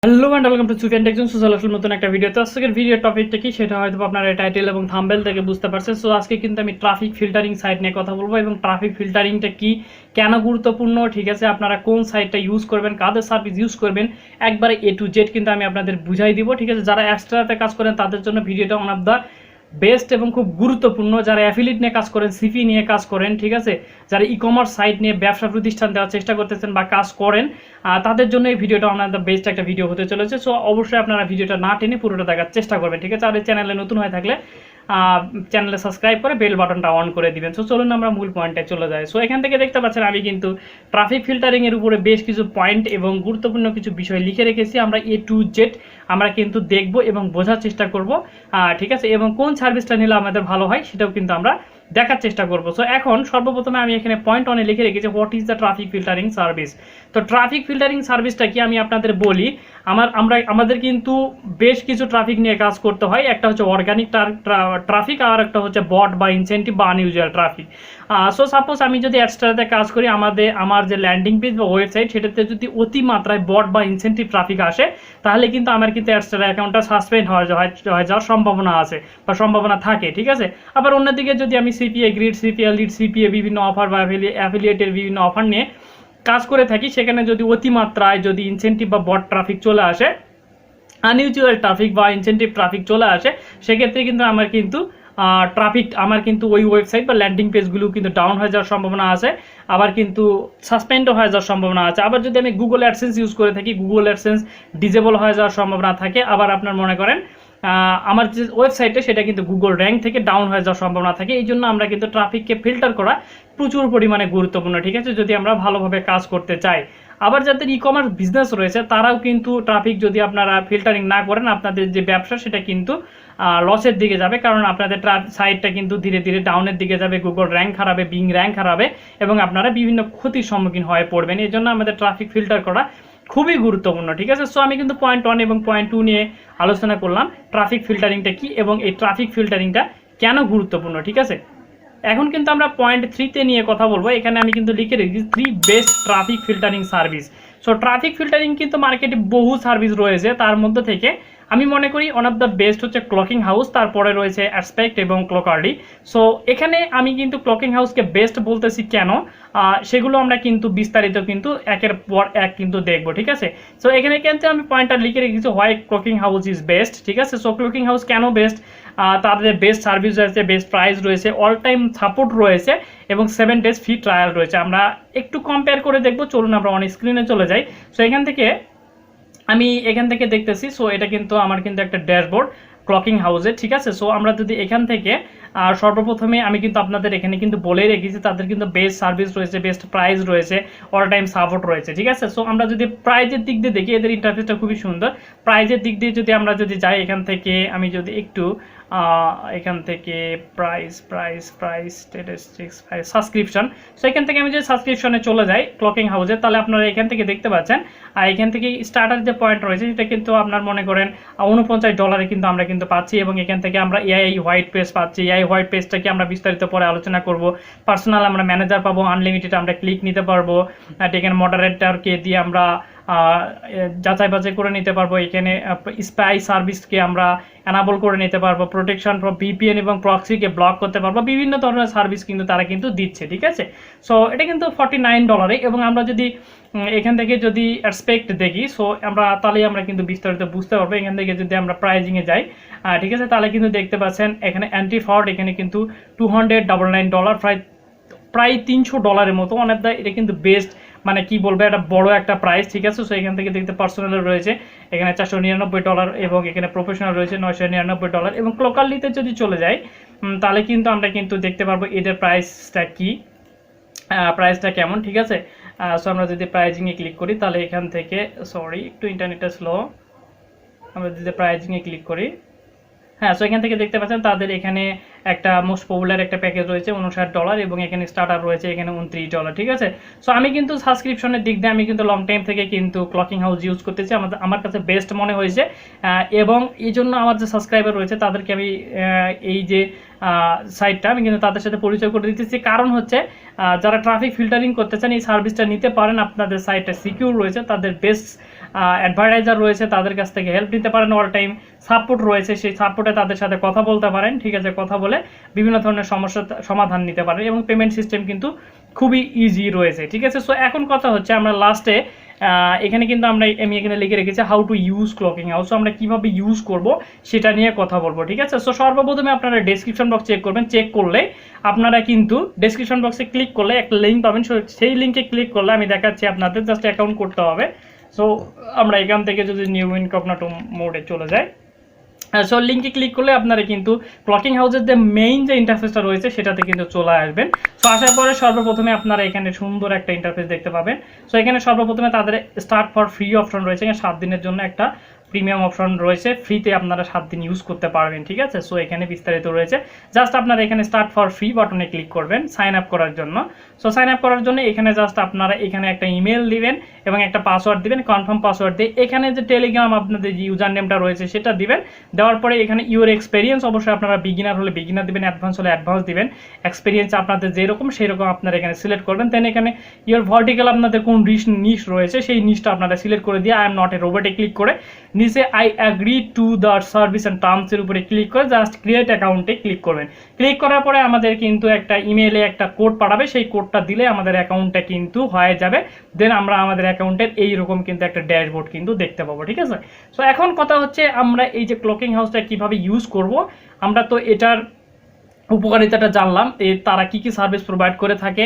Hello and welcome to Sufiyan tech zone. Social নতুন একটা video. তো আজকের ভিডিওর টপিকটা কি সেটা হয়তো আপনারা টাইটেল এবং থাম্বনেল থেকে বুঝতে পারছেন। সো আজকে কিন্তু আমি ট্রাফিক ফিল্টারিং সাইট নিয়ে কথা বলবো এবং ট্রাফিক ফিল্টারিংটা কি, কেন গুরুত্বপূর্ণ, ঠিক আছে, আপনারা কোন সাইটটা ইউজ করবেন, কাদের সার্ভিস ইউজ করবেন, একবারে এ টু জেড কিন্তু আমি আপনাদের বুঝাই দিব, ঠিক আছে। যারা এক্সট্রাতে কাজ করেন তাদের জন্য ভিডিওটা ওয়ান অফ দ্য বেস্ট এবং খুব গুরুত্বপূর্ণ। যারা অ্যাফিলিয়েট নিয়ে কাজ করেন, সিপি নিয়ে কাজ করেন, ঠিক আছে, যারা ই কমার্স সাইট নিয়ে ব্যবসা প্রতিষ্ঠান দেওয়ার চেষ্টা করতেছেন বা কাজ করেন, তাদের জন্য এই ভিডিওটা আপনাদের বেস্ট একটা ভিডিও হতে চলেছে। সো অবশ্যই আপনারা ভিডিওটা না টেনে পুরোটা দেখার চেষ্টা করবেন, ঠিক আছে। আর এই চ্যানেলে নতুন হয়ে থাকলে চ্যানেলে সাবস্ক্রাইব করে বেল বাটনটা অন করে দিবেন। সো চলুন আমরা মূল পয়েন্টে চলে যাই। সো এখান থেকে দেখতে পাচ্ছেন আমি কিন্তু ট্রাফিক ফিল্টারিংয়ের উপরে বেশ কিছু পয়েন্ট এবং গুরুত্বপূর্ণ কিছু বিষয় লিখে রেখেছি। আমরা এ টু জেড আমরা কিন্তু দেখব এবং বোঝার চেষ্টা করব, ঠিক আছে, এবং কোন সার্ভিসটা নিলে আমাদের ভালো হয় সেটাও কিন্তু আমরা দেখার চেষ্টা করব। সো এখন সর্বপ্রথমে আমি এখানে পয়েন্ট অনে লিখে রেখেছি what is the traffic filtering service. তো ট্রাফিক ফিল্টারিং সার্ভিসটা কি আমি আপনাদের বলি। আমাদের কিন্তু বেশ কিছু ট্রাফিক নিয়ে কাজ করতে হয়। একটা হচ্ছে অর্গানিক ট্রাফিক, আর একটা হচ্ছে বট বা ইনসেন্টিভ বা আনইউজুয়াল ট্রাফিক। সো সাপোজ আমি যদি এক্সট্রাতে কাজ করি, আমার যে ল্যান্ডিং পেজ বা ওয়েবসাইট সেটাতে যদি অতিমাত্রায় বট বা ইনসেন্টিভ ট্রাফিক আসে, তাহলে কিন্তু আমার কিন্তু এক্সট্রা অ্যাকাউন্টটা সাসপেন্ড হয়ে যাওয়ার সম্ভাবনা আছে বা সম্ভাবনা থাকে, ঠিক আছে। আবার অন্যদিকে যদি আমি CPA grid, CPA lead, CPA বিভিন্ন অফার বা অ্যাফিলিয়েটের বিভিন্ন অফার নিয়ে কাজ করে থাকি, সেখানে যদি অতিমাত্রায় যদি ইনসেন্টিভ বা বট ট্রাফিক চলে আসে, আনইউজুয়াল ট্রাফিক বা ইনসেন্টিভ ট্রাফিক চলে আসে, সেক্ষেত্রে কিন্তু আমার কিন্তু ওই ওয়েবসাইট বা ল্যান্ডিং পেজগুলো কিন্তু ডাউন হয়ে যাওয়ার সম্ভাবনা আছে, আবার কিন্তু সাসপেন্ডও হয়ে যাওয়ার সম্ভাবনা আছে। আবার যদি আমি গুগল অ্যাডসেন্স ইউজ করে থাকি, গুগল অ্যাডসেন্স ডিজেবল হয়ে যাওয়ার সম্ভাবনা থাকে। আবার আপনার মনে করেন আমার যে ওয়েবসাইটে সেটা কিন্তু গুগল র্যাঙ্ক থেকে ডাউন হয়ে যাওয়ার সম্ভাবনা থাকে। এই জন্য আমরা কিন্তু ট্রাফিককে ফিল্টার করা প্রচুর পরিমাণে গুরুত্বপূর্ণ, ঠিক আছে, যদি আমরা ভালোভাবে কাজ করতে চাই। আবার যাদের ই কমার্স বিজনেস রয়েছে তারাও কিন্তু ট্রাফিক যদি আপনারা ফিল্টারিং না করেন, আপনাদের যে ব্যবসা সেটা কিন্তু লসের দিকে যাবে, কারণ আপনাদের সাইটটা কিন্তু ধীরে ধীরে ডাউনের দিকে যাবে, গুগল র্যাঙ্ক হারাবে, বিং র্যাঙ্ক হারাবে এবং আপনারা বিভিন্ন ক্ষতির সম্মুখীন হয়ে পড়বেন। এই জন্য আমাদের ট্রাফিক ফিল্টার করা খুবই গুরুত্বপূর্ণ, ঠিক আছে। সো আমি কিন্তু পয়েন্ট 1 এবং পয়েন্ট 2 নিয়ে আলোচনা করলাম ট্রাফিক ফিল্টারিংটা কি এবং এই ট্রাফিক ফিল্টারিংটা কেন গুরুত্বপূর্ণ, ঠিক আছে। এখন কিন্তু আমরা পয়েন্ট 3 নিয়ে কথা বলবো। এখানে আমি কিন্তু লিখে রেখেছি 3 best traffic filtering service. So traffic filtering কিন্তু মার্কেটে বহু সার্ভিস রয়েছে, তার মধ্যে থেকে আমি মনে করি ওয়ান অফ দ্য বেস্ট হচ্ছে ক্লকিং হাউস, তারপরে রয়েছে অ্যাসপেক্ট এবং ক্লকারলি। সো এখানে আমি কিন্তু ক্লকিং হাউসকে বেস্ট বলতেছি কেন, সেগুলো আমরা কিন্তু বিস্তারিত কিন্তু একের পর এক কিন্তু দেখবো, ঠিক আছে। সো এখানে কিন্তু আমি পয়েন্টটা লিখে রেখেছি why clocking house is best, ঠিক আছে। সো ক্লকিং হাউস কেন বেস্ট, তাদের বেস্ট সার্ভিস রয়েছে, বেস্ট প্রাইস রয়েছে, অল টাইম সাপোর্ট রয়েছে এবং 7 ডেজ ফ্রি ট্রায়াল রয়েছে। আমরা একটু কম্পেয়ার করে দেখবো, চলুন আমরা অন স্ক্রিনে চলে যাই। সো আমি এখান থেকে দেখতেছি। সো এটা কিন্তু আমার কিন্তু একটা ড্যাশবোর্ড ক্লকিং হাউসে, ঠিক আছে। সো আমরা যদি এখান থেকে সর্বপ্রথমে আমি কিন্তু আপনাদের এখানে কিন্তু বলেই রেখেছি তাদের কিন্তু বেস্ট সার্ভিস রয়েছে, বেস্ট প্রাইস রয়েছে, অল টাইম সাপোর্ট রয়েছে, ঠিক আছে। সো আমরা যদি প্রাইজের দিক দিয়ে দেখি, এদের ইন্টারফেসটা খুবই সুন্দর। প্রাইজের দিক দিয়ে যদি আমরা যাই, এখান থেকে আমি যদি একটু এখান থেকে সাবস্ক্রিপশন, সো এখান থেকে আমি যদি সাবস্ক্রিপশনে চলে যাই ক্লকিং হাউসে, তাহলে আপনারা এখান থেকে দেখতে পাচ্ছেন এখান থেকে স্টার্টার যে পয়েন্ট রয়েছে সেটা কিন্তু আপনার মনে করেন $49 কিন্তু আমরা কিন্তু পাচ্ছি এবং এখান থেকে আমরা এআই হোয়াইট পেজ পাচ্ছি। এআই হোয়াইট পেজটাকে আমরা বিস্তারিত পরে আলোচনা করব। পার্সোনাল আমরা ম্যানেজার পাবো, আনলিমিটেড আমরা ক্লিক নিতে পারবো, এখানে মডারেটরকে দিয়ে আমরা যাচাই বাছাই করে নিতে পারবো, এখানে স্পাই সার্ভিসকে আমরা এনাবল করে নিতে পারবো, প্রোটেকশন ফর ভিপিএন এবং প্রক্সিকে ব্লক করতে পারবো, বিভিন্ন ধরনের সার্ভিস কিন্তু তারা কিন্তু দিচ্ছে, ঠিক আছে। সো এটা কিন্তু $49 এবং আমরা যদি এখান থেকে যদি এক্সপেক্ট দেখি, সো তাহলেই আমরা কিন্তু বিস্তারিত বুঝতে পারবো। এখান থেকে যদি আমরা প্রাইজিংয়ে যাই, ঠিক আছে, তাহলে কিন্তু দেখতে পাচ্ছেন এখানে অ্যান্টি ফ্রড এখানে কিন্তু $299, প্রায় $300 মতো অনেক দা। এটা কিন্তু বেস্ট, মানে কি বলবো, এটা বড় একটা প্রাইস, ঠিক আছে। সো এখান থেকে দেখতে পার্সোনাল রয়েছে এখানে $499 এবং এখানে প্রফেশনাল রয়েছে $999 এবং ক্লোকালিতে যদি চলে যাই তাহলে কিন্তু আমরা কিন্তু দেখতে পারবো এদের প্রাইসটা কি, প্রাইসটা কেমন, ঠিক আছে। সো আমরা যদি প্রাইজিংয়ে ক্লিক করি তাহলে এখান থেকে, সরি একটু ইন্টারনেটটা স্লো, আমরা যদি প্রাইজিংয়ে ক্লিক করি হ্যাঁ, সো এখান থেকে দেখতে পাচ্ছেন তাদের এখানে একটা মোস্ট পপুলার একটা প্যাকেজ রয়েছে $59 এবং এখানে স্টার্টার রয়েছে এখানে $29, ঠিক আছে। সো আমি কিন্তু সাবস্ক্রিপশনের দিক দিয়ে আমি কিন্তু লং টাইম থেকে কিন্তু ক্লকিং হাউস ইউজ করতেছি, আমার কাছে বেস্ট মনে হয়েছে। এবং এই জন্য আমার যে সাবস্ক্রাইবার রয়েছে তাদেরকে আমি এই যে সাইটটা আমি কিন্তু তাদের সাথে পরিচয় করে দিতেছি। কারণ হচ্ছে যারা ট্রাফিক ফিল্টারিং করতে চান এই সার্ভিসটা নিতে পারেন, আপনাদের সাইটটা সিকিউর রয়েছে, তাদের বেস্ট অ্যাডভার্টাইজার রয়েছে, তাদের কাছ থেকে হেল্প নিতে পারেন, অল টাইম সাপোর্ট রয়েছে, সেই সাপোর্টে তাদের সাথে কথা বলতে পারেন, ঠিক আছে। কথা বলে বিভিন্ন ধরনের সমস্যার সমাধান নিতে পারেন এবং পেমেন্ট সিস্টেম কিন্তু খুবই ইজি রয়েছে, ঠিক আছে। সো এখন কথা হচ্ছে আমরা লাস্টে এখানে কিন্তু আমি এখানে লিখে রেখেছি how to use clocking house. আমরা কীভাবে ইউজ করব সেটা নিয়ে কথা বলবো, ঠিক আছে। সো সর্বপ্রথমে আপনারা ডেসক্রিপশন বক্স চেক করবেন, চেক করলে আপনারা কিন্তু ডেসক্রিপশন বক্সে ক্লিক করলে একটা লিঙ্ক পাবেন, সেই লিঙ্কে ক্লিক করলে আমি দেখাচ্ছি আপনাদের জাস্ট অ্যাকাউন্ট করতে হবে। সো আমরা এখান থেকে যদি নিউ ইনকগনিটো মোডে চলে যাই, সো লিঙ্কে ক্লিক করলে আপনারা কিন্তু ক্লকিং হাউসের যে মেইন যে ইন্টারফেসটা রয়েছে সেটাতে কিন্তু চলে আসবেন। সো আসার পরে সর্বপ্রথমে আপনারা এখানে সুন্দর একটা ইন্টারফেস দেখতে পাবেন। সো এখানে সর্বপ্রথমে তাদের স্টার্ট ফর ফ্রি অপশন রয়েছে, এখানে 7 দিনের জন্য একটা প্রিমিয়াম অপশন রয়েছে, ফ্রিতে আপনারা 7 দিন ইউজ করতে পারবেন, ঠিক আছে। সো এখানে বিস্তারিত রয়েছে, জাস্ট আপনারা এখানে স্টার্ট ফর ফ্রি বাটনে ক্লিক করবেন সাইন আপ করার জন্য। সো সাইন আপ করার জন্য এখানে জাস্ট আপনারা এখানে একটা ইমেল দিবেন এবং একটা পাসওয়ার্ড দিবেন, কনফার্ম পাসওয়ার্ড দিয়ে এখানে যে টেলিগ্রাম আপনাদের যে ইউজার নেমটা রয়েছে সেটা দিবেন। দেওয়ার পরে এখানে ইউর এক্সপিরিয়েন্স, অবশ্যই আপনারা বিগিনার হলে বিগিনার দিবেন, অ্যাডভান্স হলে অ্যাডভান্স দিবেন, এক্সপিরিয়েন্স আপনাদের যেরকম সেরকম আপনারা এখানে সিলেক্ট করবেন। দেন এখানে ইউর ভার্টিক্যাল আপনাদের কোন নিশ রয়েছে সেই নিশটা আপনারা সিলেক্ট করে দিয়ে আই এম নট এ রোবটে ক্লিক করে নিচে I agree to the service and টার্মসের উপরে ক্লিক করে জাস্ট ক্রিয়েট অ্যাকাউন্টে ক্লিক করবেন। ক্লিক করার পরে আমাদের কিন্তু একটা ইমেলে একটা কোড পাঠাবে, সেই কোডটা দিলে আমাদের অ্যাকাউন্টটা কিন্তু হয়ে যাবে। দেন আমরা আমাদের অ্যাকাউন্টের এইরকম কিন্তু একটা ড্যাশবোর্ড কিন্তু দেখতে পাবো, ঠিক আছে। সো এখন কথা হচ্ছে আমরা এই যে ক্লকিং হাউসটা কিভাবে ইউজ করব, আমরা তো এটার উপকারিতাটা জানলাম, তারা কি কি সার্ভিস প্রোভাইড করে থাকে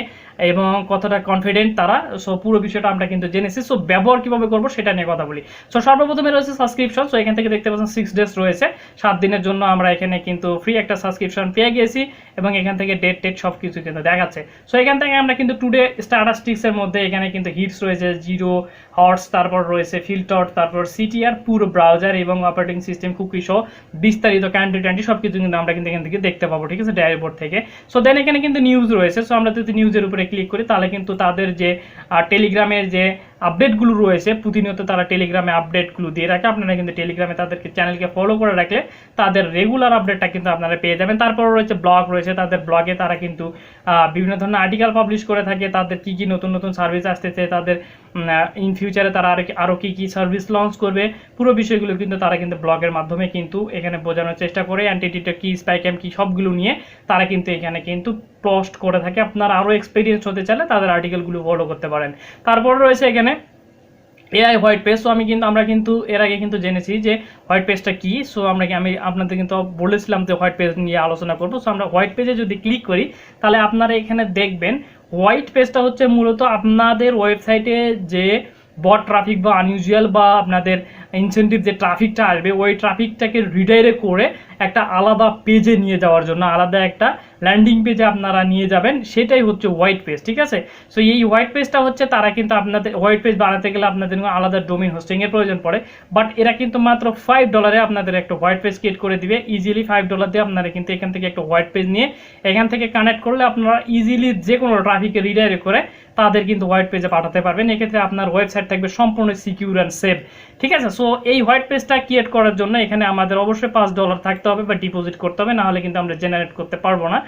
এবং কতটা কনফিডেন্ট তারা, সো পুরো বিষয়টা আমরা কিন্তু জেনেছি। সো ব্যবহার কীভাবে করবো সেটা নিয়ে কথা বলি। সো সর্বপ্রথমে রয়েছে সাবস্ক্রিপশন। সো এখান থেকে দেখতে পাচ্ছেন 6 ডেজ রয়েছে, 7 দিনের জন্য আমরা এখানে কিন্তু ফ্রি একটা সাবস্ক্রিপশন পেয়ে গেছি এবং এখান থেকে ডেট সব কিছু কিন্তু দেখাচ্ছে। সো এখান থেকে আমরা কিন্তু টুডে স্ট্যাটিস্টিক্সের মধ্যে এখানে কিন্তু হিটস রয়েছে, জিরো হর্স, তারপর রয়েছে ফিল্টার, তারপর সিটিআর, পুরো ব্রাউজার এবং অপারেটিং সিস্টেম কুকি সহ বিস্তারিত কান্ট্রি সব কিছু কিন্তু আমরা কিন্তু এখান থেকে দেখতে পাবো, ঠিক আছে, ড্যাশবোর্ড থেকে। সো দেন এখানে কিন্তু নিউজ রয়েছে। সো আমরা যদি নিউজের উপরে ক্লিক করি তাহলে কিন্তু তাদের যে টেলিগ্রামের যে আপডেটগুলো রয়েছে, প্রতিনিয়ত তারা টেলিগ্রামে আপডেটগুলো দিয়ে রাখে, আপনারা কিন্তু টেলিগ্রামে তাদেরকে চ্যানেলকে ফলো করে রাখলে তাদের রেগুলার আপডেটটা কিন্তু আপনারা পেয়ে যাবেন। তারপর রয়েছে ব্লগ রয়েছে, তাদের ব্লগে তারা কিন্তু বিভিন্ন ধরনের আর্টিকেল পাবলিশ করে থাকে, তাদের কি কি নতুন নতুন সার্ভিস আসতেছে, তাদের ইন ফিউচারে তারা আরও কি কি সার্ভিস লঞ্চ করবে, পুরো বিষয়গুলো কিন্তু তারা কিন্তু ব্লগের মাধ্যমে কিন্তু এখানে বোঝানোর চেষ্টা করে। অ্যান্টিটিটা কি, স্পাইক্যাম কি, সবগুলো নিয়ে তারা কিন্তু এখানে কিন্তু পোস্ট করে থাকে। আপনারা আরও এক্সপিরিয়েন্স হতে চাইলে তাদের আর্টিকেলগুলো ফলো করতে পারেন। তারপর রয়েছে এখানে এআই হোয়াইট পেজ। সো আমরা কিন্তু এর আগে কিন্তু জেনেছি যে হোয়াইট পেজটা কি। সো আমি আপনাদের কিন্তু বলেছিলাম যে হোয়াইট পেজ নিয়ে আলোচনা করবো। সো আমরা হোয়াইট পেজে যদি ক্লিক করি তাহলে আপনারা এখানে দেখবেন হোয়াইট পেজটা হচ্ছে মূলত আপনাদের ওয়েবসাইটে যে বট ট্রাফিক বা আনইউজুয়াল বা আপনাদের ইনসেন্টিভ যে ট্রাফিকটা আসবে ওই ট্রাফিকটাকে রিডাইরেক্ট করে একটা আলাদা পেজে নিয়ে যাওয়ার জন্য, আলাদা একটা ল্যান্ডিং পেজে আপনারা নিয়ে যাবেন, সেটাই হচ্ছে হোয়াইট পেজ, ঠিক আছে। সো এই হোয়াইট পেজটা হচ্ছে তারা কিন্তু আপনাদের হোয়াইট পেজ বানাতে গেলে আপনাদের আলাদা ডোমেইন হোস্টিংয়ের প্রয়োজন পড়ে, বাট এরা কিন্তু মাত্র $5 আপনাদের একটা হোয়াইট পেজ ক্রিয়েট করে দিবে। ইজিলি $5 দিয়ে আপনারা কিন্তু এখান থেকে একটা হোয়াইট পেজ নিয়ে এখান থেকে কানেক্ট করলে আপনারা ইজিলি যে কোনো ট্রাফিককে রিডাইরেক্ট করে তাদের কিন্তু হোয়াইট পেজে পাঠাতে পারবেন। এক্ষেত্রে আপনার ওয়েবসাইট থাকবে সম্পূর্ণ সিকিউর অ্যান্ড সেফ, ঠিক আছে। সো এই হোয়াইট পেজটা ক্রিয়েট করার জন্য এখানে আমাদের অবশ্যই $5 থাকতে হবে বা ডিপোজিট করতে হবে, নাহলে কিন্তু আমরা জেনারেট করতে পারবো না,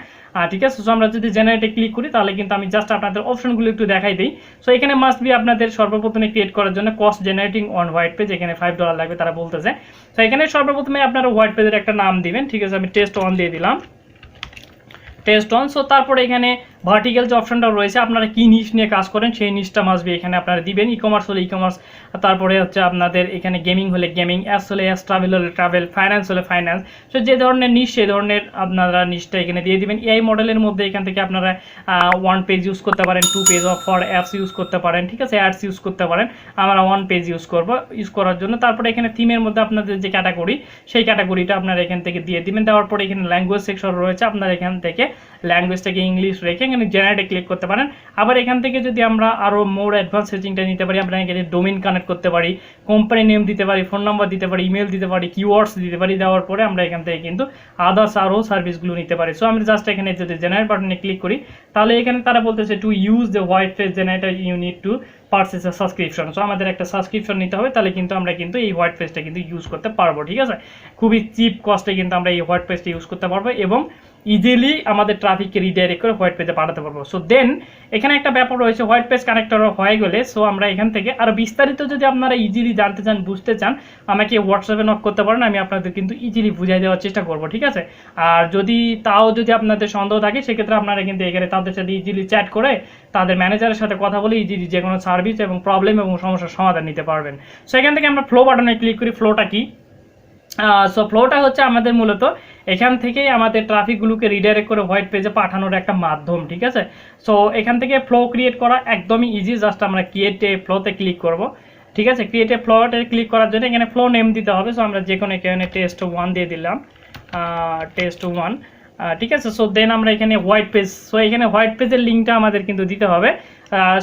ঠিক আছে। সো আমরা যদি জেনারেটে ক্লিক করি তাহলে কিন্তু আমি জাস্ট আপনাদের অপশনগুলো একটু দেখাই দিই। সো এখানে মাস্ট বি আপনাদের সর্বপ্রথমে ক্রিয়েট করার জন্য cost generating on white page, এখানে $5 লাগবে তারা বলতেছে। তো এখানে সর্বপ্রথমে আপনারা হোয়াইট পেজের একটা নাম দিবেন, ঠিক আছে। আমি টেস্ট অন দিয়ে দিলাম, টেস্ট অন। সো তারপরে এখানে ভার্টিক্যাল যে অপশনটা রয়েছে আপনারা কি নিশ নিয়ে কাজ করেন সেই নিশটা মাসবে এখানে আপনারা দিবেন। ই কমার্স হলে ই কমার্স, তারপরে হচ্ছে আপনাদের এখানে গেমিং হলে গেমিং, অ্যাস হলে অ্যাস, ট্রাভেল হলে ট্রাভেল, ফাইন্যান্স হলে ফাইন্যান্স। সো যে ধরনের নিশ সেই ধরনের আপনারা নিশটা এখানে দিয়ে দিবেন। এআই মডেলের মধ্যে এখান থেকে আপনারা 1 পেজ ইউজ করতে পারেন, 2 পেজ ফর অ্যাপস ইউজ করতে পারেন, ঠিক আছে, অ্যাডস ইউজ করতে পারেন। আমরা 1 পেজ ইউজ করার জন্য। তারপরে এখানে থিমের মধ্যে আপনাদের যে ক্যাটাগরি সেই ক্যাটাগরিটা আপনারা এখান থেকে দিয়ে দিবেন। দেওয়ার পরে এখানে ল্যাঙ্গুয়েজ সেকশন রয়েছে, আপনারা এখান থেকে ল্যাঙ্গুয়েজটাকে ইংলিশ রেখে এখানে জেনারেটে ক্লিক করতে পারেন। আবার এখান থেকে যদি আমরা আরও মোর অ্যাডভান্স সেটিংটা নিতে পারি, আমরা এখানে ডোমেইন কানেক্ট করতে পারি, কোম্পানি নেম দিতে পারি, ফোন নাম্বার দিতে পারি, ইমেল দিতে পারি, কিওয়ার্ডস দিতে পারি। দেওয়ার পরে আমরা এখান থেকে কিন্তু আদার্স আরও সার্ভিসগুলো নিতে পারি। সো আমি জাস্ট এখানে যদি জেনারেট বাটনে ক্লিক করি, তাহলে এখানে তারা বলতেছে to use the white page generator you need to purchase a subscription. So আমাদের একটা সাবস্ক্রিপশন নিতে হবে, তাহলে কিন্তু আমরা কিন্তু এই হোয়াইট পেজটা কিন্তু ইউজ করতে পারবো। ঠিক আছে, খুবই চিপ কস্টে কিন্তু আমরা এই হোয়াইট পেজটা ইউজ করতে পারবো এবং ইজিলি আমাদের ট্রাফিককে রিডাইরেক্ট করে হোয়াইট পেজে পাঠাতে পারবো। সো দেন এখানে একটা ব্যাপার রয়েছে, হোয়াইট পেজ কানেক্টর হয়ে গেলে সো আমরা এখান থেকে আরও বিস্তারিত যদি আপনারা ইজিলি জানতে চান, বুঝতে চান, আমাকে হোয়াটসঅ্যাপে নক করতে পারেন, আমি আপনাদের কিন্তু ইজিলি বুঝিয়ে দেওয়ার চেষ্টা করবো। ঠিক আছে, আর যদি আপনাদের সন্দেহ থাকে, সেক্ষেত্রে আপনারা কিন্তু এখানে তাদের সাথে ইজিলি চ্যাট করে তাদের ম্যানেজারের সাথে কথা বলে ইজিলি যে কোনো সার্ভিস এবং প্রবলেম এবং সমস্যার সমাধান নিতে পারবেন। সো এখান থেকে আমরা ফ্লো বাটনে ক্লিক করি। ফ্লোটা কি? সো ফ্লোটা হচ্ছে আমাদের মূলত এখান থেকেই আমাদের ট্রাফিকগুলোকে রিডাইরেক্ট করে হোয়াইট পেজে পাঠানোর একটা মাধ্যম। ঠিক আছে, সো এখান থেকে ফ্লো ক্রিয়েট করা একদমই ইজি। জাস্ট আমরা ক্রিয়েট এ ফ্লোতে ক্লিক করব। ঠিক আছে, ক্রিয়েট এ ফ্লোতে ক্লিক করার জন্য এখানে ফ্লো নেম দিতে হবে। সো আমরা যে কোনো এখানে টেস্ট 1 দিয়ে দিলাম, টেস্ট 1। ঠিক আছে, সো দেন আমরা এখানে হোয়াইট পেজ, সো এখানে হোয়াইট পেজের লিঙ্কটা আমাদের কিন্তু দিতে হবে।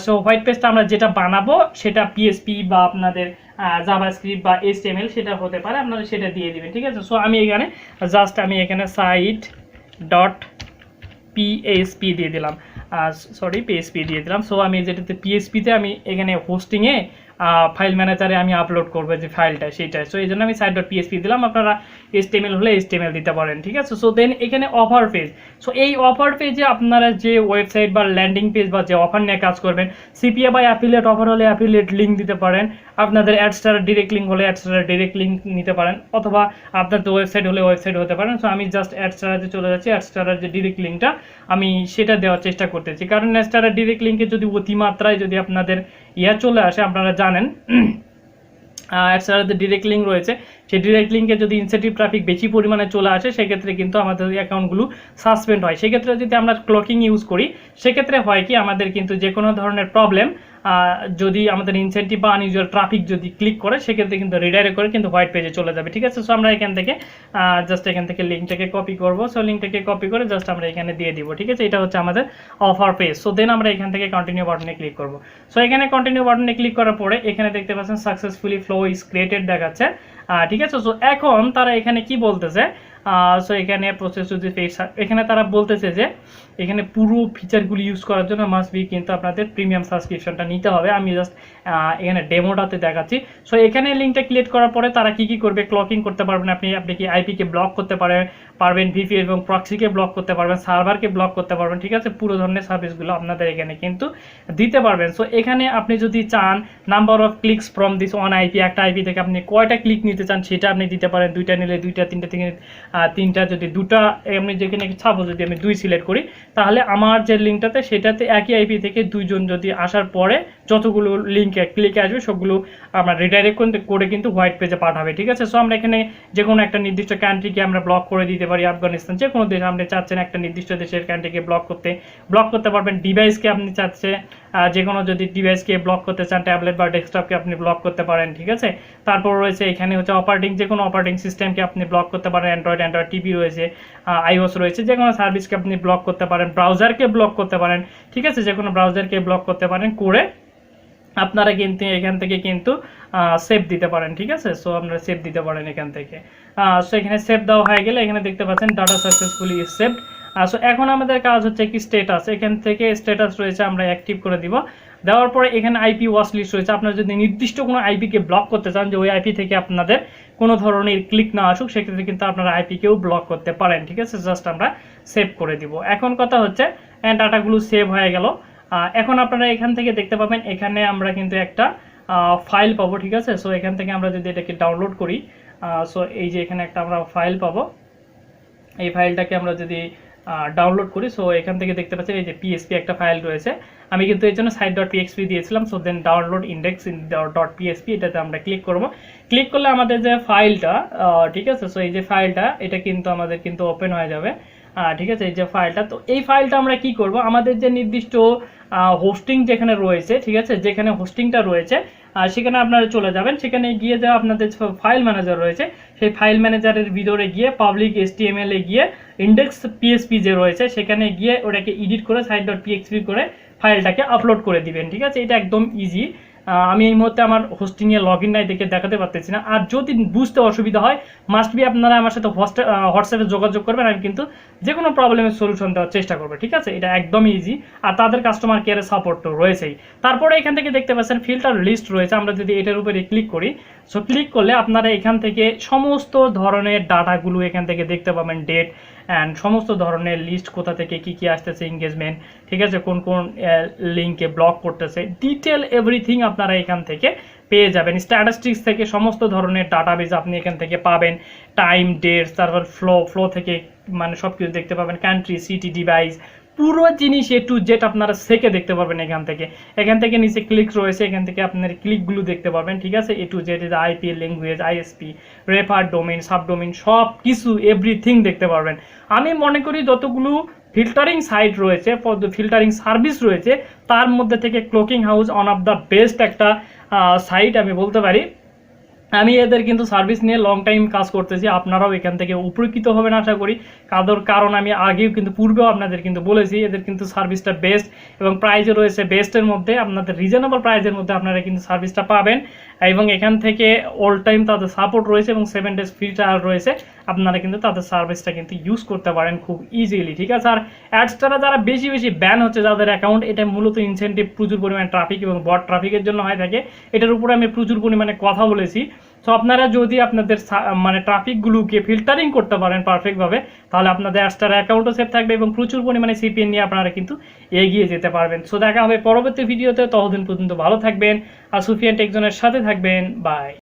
সো হোয়াইট পেজটা আমরা যেটা বানাবো সেটা পিএসপি বা আপনাদের জাভাস্ক্রিপ্ট বা এইচটিএমএল সেটা হতে পারে, আপনারা সেটা দিয়ে দিবেন। ঠিক আছে, সো আমি এখানে সাইট ডট পিএসপি দিয়ে দিলাম, পিএসপি দিয়ে দিলাম। সো আমি যেটাতে পিএসপিতে আমি এখানে হোস্টিংয়ে ফাইল ম্যানেজারে আমি আপলোড করবো যে ফাইলটা, সেইটা। সো এই জন্য আমি সাইট ডট পিএসপি দিলাম, আপনারা এইচটিএমএল হলে এইচটিএমএল দিতে পারেন। ঠিক আছে, সো দেন এখানে অফার পেজ। সো এই অফার পেজে আপনারা যে ওয়েবসাইট বা ল্যান্ডিং পেজ বা যে অফার নিয়ে কাজ করবেন, সিপিএ বা অ্যাফিলিয়েট অফার হলে অ্যাফিলিয়েট লিঙ্ক দিতে পারেন, আপনাদের অ্যাডস্টার ডিরেক্ট লিঙ্ক হলে অ্যাডস্টার ডিরেক্ট লিঙ্ক নিতে পারেন, অথবা আপনাদের ওয়েবসাইট হলে ওয়েবসাইট হতে পারেন। সো আমি জাস্ট অ্যাডস্টারে চলে যাচ্ছি, অ্যাডস্টারের যে ডিরেক্ট লিঙ্কটা আমি সেটা দেওয়ার চেষ্টা করতেছি, কারণ অ্যাডস্টারের ডিরেক্ট লিঙ্কে যদি অতিমাত্রায় যদি আপনাদের চলে আসে, আপনারা জানেন অ্যাডস্টারের ডিরেক্ট লিঙ্ক রয়েছে, সেই ডিরেক্ট লিঙ্কে যদি ইনসেন্টিভ ট্রাফিক বেশি পরিমাণে চলে আসে, সেক্ষেত্রে কিন্তু আমাদের অ্যাকাউন্টগুলো সাসপেন্ড হয়। সেক্ষেত্রে যদি আমরা ক্লকিং ইউজ করি, সেক্ষেত্রে হয় কি আমাদের কিন্তু যে কোনো ধরনের প্রবলেম, যদি আমাদের ইনসেন্টিভ বা আনইউজুয়াল ট্রাফিক যদি ক্লিক করে, সেক্ষেত্রে কিন্তু রিডাইরেক্ট করে কিন্তু হোয়াইট পেজে চলে যাবে। ঠিক আছে, সো আমরা এখান থেকে লিঙ্কটাকে কপি করব। সো লিঙ্কটাকে কপি করে জাস্ট আমরা এখানে দিয়ে দিব। ঠিক আছে, এটা হচ্ছে আমাদের অফার পেজ। সো দেন আমরা এখান থেকে কন্টিনিউ বাটনে ক্লিক করব। সো এখানে কন্টিনিউ বাটনে ক্লিক করার পরে এখানে দেখতে পাচ্ছেন সাকসেসফুলি ফ্লো ইজ ক্রিয়েটেড দেখাচ্ছে। ঠিক আছে, সো এখন তারা এখানে কি বলতেছে, সো এখানে প্রসেস যদি এখানে তারা বলতেছে যে এখানে পুরো ফিচারগুলি ইউজ করার জন্য মাস্ট বি কিন্তু আপনাদের প্রিমিয়াম সাবস্ক্রিপশনটা নিতে হবে। আমি জাস্ট এখানে ডেমোটাতে দেখাচ্ছি। সো এখানে লিঙ্কটা ক্লিক করার পরে তারা কি করবে, ক্লকিং করতে পারবেন, আপনি কি আইপিকে ব্লক করতে পারবেন, ভিপি এবং প্রক্সিকে ব্লক করতে পারবেন, সার্ভারকে ব্লক করতে পারবেন। ঠিক আছে, পুরো ধরনের সার্ভিসগুলো আপনাদের এখানে কিন্তু দিতে পারবেন। সো এখানে আপনি যদি চান number of clicks from this one IP, একটা আইপি থেকে আপনি কয়টা ক্লিক নিতে চান সেটা আপনি দিতে পারেন, দুইটা নিলে দুইটা, তিনটা থেকে তিনটা, যদি দুটা আমি যেখানে ছাপো যদি আমি 2 সিলেক্ট করি, তাহলে আমার যে লিঙ্কটাতে সেটাতে একই আইপি থেকে 2 জন যদি আসার পরে যতগুলো লিঙ্কে ক্লিকে আসবে সবগুলো আমরা রিডাইরেক্ট করে কিন্তু হোয়াইট পেজে পাঠাবে। ঠিক আছে, সো আমরা এখানে যে কোনো একটা নির্দিষ্ট কান্ট্রিকে আমরা ব্লক করে দিতে পারি, আফগানিস্তান যে কোনো দেশ আপনি চাচ্ছেন একটা নির্দিষ্ট দেশের কান্ট্রিকে ব্লক করতে পারবেন। ডিভাইসকে আপনি চাচ্ছে যে কোনো যদি ডিভাইসকে ব্লক করতে চান, ট্যাবলেট বা ডেস্কটপকে আপনি ব্লক করতে পারেন। ঠিক আছে, তারপর রয়েছে এখানে হচ্ছে যে কোনো অপারেটিং সিস্টেমকে আপনি ব্লক করতে পারেন, অ্যান্ড্রয়েড টিভি রয়েছে, আইওএস রয়েছে, যে কোনো সার্ভিসকে আপনি ব্লক করতে পারেন, ব্রাউজারকে ব্লক করতে পারেন। ঠিক আছে, যে কোনো ব্রাউজারকে ব্লক করতে পারেন, করে আপনারা কিন্তু এখান থেকে কিন্তু সেভ দিতে পারেন। ঠিক আছে, সো আপনারা সেভ দিতে পারেন এখান থেকে। সো এখানে সেভ দেওয়া হয়ে গেলে এখানে দেখতে পাচ্ছেন ডাটা সাকসেসফুলি সেভড। সো এখন আমাদের কাজ হচ্ছে কি স্ট্যাটাস, এখান থেকে স্ট্যাটাস রয়েছে আমরা অ্যাক্টিভ করে দিব। দেওয়ার পরে এখানে আইপি ওয়াচ লিস্ট রয়েছে, আপনারা যদি নির্দিষ্ট কোনো আইপিকে ব্লক করতে চান যে ওই আইপি থেকে আপনাদের কোনো ধরনের ক্লিক না আসুক, সেক্ষেত্রে কিন্তু আপনারা আইপিকেও ব্লক করতে পারেন। ঠিক আছে, জাস্ট আমরা সেভ করে দিব। এখন কথা হচ্ছে ডাটাগুলো সেভ হয়ে গেল। এখন আপনারা এখান থেকে দেখতে পাবেন এখানে আমরা কিন্তু একটা ফাইল পাবো। ঠিক আছে, সো এখান থেকে আমরা যদি এটাকে ডাউনলোড করি, সো এই যে এখানে একটা আমরা ফাইল পাবো, এই ফাইলটাকে আমরা যদি ডাউনলোড করি, সো এখান থেকে দেখতে পাচ্ছেন এই যে পিএসপি একটা ফাইল রয়েছে, আমি কিন্তু এর জন্য সাইট ডট পিএক্সপি দিয়েছিলাম। So then download index dot PHP, এটাতে আমরা ক্লিক করব। ক্লিক করলে আমাদের যে ফাইলটা, ঠিক আছে, সো এই যে ফাইলটা এটা কিন্তু আমাদের কিন্তু ওপেন হয়ে যাবে। ঠিক আছে, এই যে ফাইলটা, তো এই ফাইলটা আমরা কি করব, আমাদের যে নির্দিষ্ট হোস্টিং যেখানে রয়েছে, ঠিক আছে, যেখানে হোস্টিংটা রয়েছে সেখানে আপনারা চলে যাবেন। সেখানে গিয়ে যা আপনাদের ফাইল ম্যানেজার রয়েছে সেই ফাইল ম্যানেজারের ভিতরে গিয়ে পাবলিক HTML এ গিয়ে ইন্ডেক্স পিএসপি যে রয়েছে সেখানে গিয়ে ওটাকে এডিট করে site.php করে ফাইলটাকে আপলোড করে দিবেন। ঠিক আছে, এটা একদম ইজি। আমি এই মুহূর্তে আমার হোস্টিংয়ে লগ ইন নাই দেখে দেখাতে পারতেছি না। আর যদি বুঝতে অসুবিধা হয় মাস্ট বি আপনারা আমার সাথে হোয়াটসঅ্যাপে যোগাযোগ করবেন, আমি কিন্তু যে কোনো প্রবলেমের সলিউশন দেওয়ার চেষ্টা করবো। ঠিক আছে, এটা একদমই ইজি। আর তাদের কাস্টমার কেয়ারের সাপোর্ট তো রয়েছেই। তারপরে এখান থেকে দেখতে পাচ্ছেন ফিল্টার লিস্ট রয়েছে। আমরা যদি এটার উপরে ক্লিক করি, সো ক্লিক করলে আপনারা এখান থেকে সমস্ত ধরনের ডাটাগুলো এখান থেকে দেখতে পাবেন, ডেট অ্যান্ড সমস্ত ধরনের লিস্ট, কোথা থেকে কি কি আসতেছে, এঙ্গেজমেন্ট, ঠিক আছে, কোন কোন লিঙ্কে ব্লক করতেছে, ডিটেল এভরিথিং আপনারা এখান থেকে পেয়ে যাবেন। স্ট্যাটিস্টিক্স থেকে সমস্ত ধরনের ডাটাবেজ আপনি এখান থেকে পাবেন, টাইম, ডেট, তারপর ফ্লো থেকে মানে সব কিছু দেখতে পাবেন, কান্ট্রি, সিটি, ডিভাইস, পুরো জিনিস A to Z আপনারা সেকে দেখতে পারবেন এখান থেকে নিচে ক্লিক রয়েছে, এখান থেকে আপনার ক্লিকগুলো দেখতে পারবেন। ঠিক আছে, A to Z, IP, language, ISP, refer, domain, subdomain, সব কিছু এভরিথিং দেখতে পারবেন। আমি মনে করি যতগুলো ফিল্টারিং সাইট রয়েছে, ফিল্টারিং সার্ভিস রয়েছে, তার মধ্যে থেকে cloaking house one of the best একটা সাইট আমি বলতে পারি। আমি এদের কিন্তু সার্ভিস নিয়ে লং টাইম কাজ করতেছি, আপনারাও এখান থেকে উপকৃত হবেন আশা করি। কারণ আমি আগেও কিন্তু পূর্বেও আপনাদের কিন্তু বলেছি এদের কিন্তু সার্ভিসটা বেস্ট এবং প্রাইজও রয়েছে বেস্টের মধ্যে, আপনাদের রিজনেবল প্রাইজের মধ্যে আপনারা কিন্তু সার্ভিসটা পাবেন। এবং এখান থেকে অল টাইম তাদের সাপোর্ট রয়েছে এবং 7 days ফ্রি ট্রায়াল রয়েছে, আপনারা কিন্তু তাদের সার্ভিসটা কিন্তু ইউজ করতে পারেন খুব ইজিলি। ঠিক আছে, আর অ্যাডসটারা যারা বেশি ব্যান হচ্ছে যাদের অ্যাকাউন্ট, এটা মূলত ইনসেন্টিভ প্রচুর পরিমাণে ট্রাফিক এবং বট ট্রাফিকের জন্য হয়ে থাকে। এটার উপরে আমি প্রচুর পরিমাণে কথা বলেছি। সো আপনারা যদি আপনাদের মানে ট্রাফিকগুলোকে ফিল্টারিং করতে পারেন পারফেক্টভাবে, তাহলে আপনাদের অ্যাডসটার অ্যাকাউন্টও সেফ থাকবে এবং প্রচুর পরিমাণে সিপিএন নিয়ে আপনারা কিন্তু এগিয়ে যেতে পারবেন। সো দেখা হবে পরবর্তী ভিডিওতে, ততদিন পর্যন্ত ভালো থাকবেন আর সুফিয়ান টেকজনের সাথে থাকবেন। বাই।